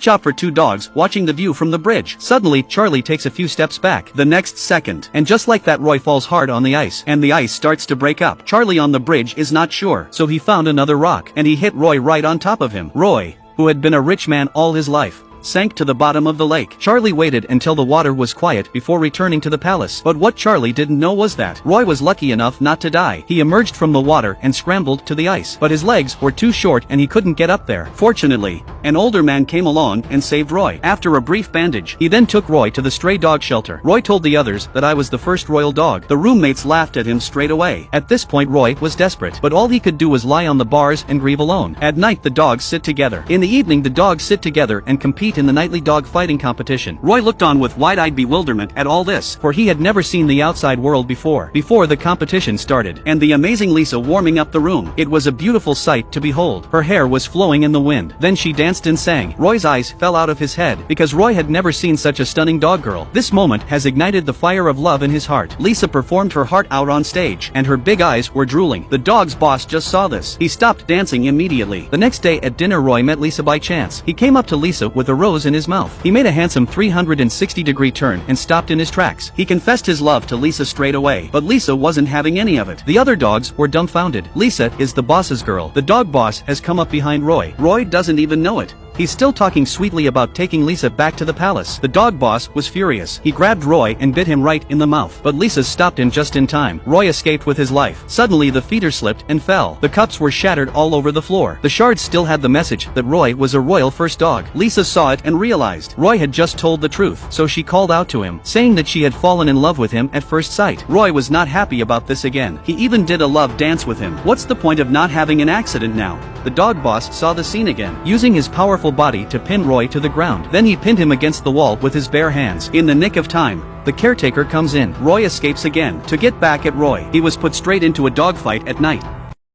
Chop for two dogs watching the view from the bridge. Suddenly, Charlie takes a few steps back. The next second, and just like that, Roy falls hard on the ice, and the ice starts to break up. Charlie on the bridge is not sure, so he found another rock, and he hit Roy right on top of him. Roy, who had been a rich man all his life, sank to the bottom of the lake. Charlie waited until the water was quiet before returning to the palace. But what Charlie didn't know was that Roy was lucky enough not to die. He emerged from the water and scrambled to the ice, but his legs were too short and he couldn't get up there. Fortunately, an older man came along and saved Roy. After a brief bandage, he then took Roy to the stray dog shelter. Roy told the others that I was the first royal dog. The roommates laughed at him straight away. At this point, Roy was desperate, but all he could do was lie on the bars and grieve alone. At night, the dogs sit together. In the evening, the dogs sit together and compete in the nightly dog fighting competition. Roy looked on with wide-eyed bewilderment at all this, for he had never seen the outside world before the competition started, and the amazing Lisa warming up the room. It was a beautiful sight to behold. Her hair was flowing in the wind. Then she danced and sang. Roy's eyes fell out of his head, because Roy had never seen such a stunning dog girl. This moment has ignited the fire of love in his heart. Lisa performed her heart out on stage, and her big eyes were drooling. The dog's boss just saw this. He stopped dancing immediately. The next day at dinner, Roy met Lisa by chance. He came up to Lisa with a rose in his mouth. He made a handsome 360-degree turn and stopped in his tracks. He confessed his love to Lisa straight away, but Lisa wasn't having any of it. The other dogs were dumbfounded. Lisa is the boss's girl. The dog boss has come up behind Roy. Roy doesn't even know it. He's still talking sweetly about taking Lisa back to the palace. The dog boss was furious. He grabbed Roy and bit him right in the mouth, but Lisa stopped him just in time. Roy escaped with his life. Suddenly the feeder slipped and fell. The cups were shattered all over the floor. The shards still had the message that Roy was a royal first dog. Lisa saw it and realized Roy had just told the truth, so she called out to him, saying that she had fallen in love with him at first sight. Roy was not happy about this again. He even did a love dance with him. What's the point of not having an accident now? The dog boss saw the scene again, using his powerful body to pin Roy to the ground. Then he pinned him against the wall with his bare hands. In the nick of time, the caretaker comes in. Roy escapes again. To get back at Roy, he was put straight into a dogfight at night.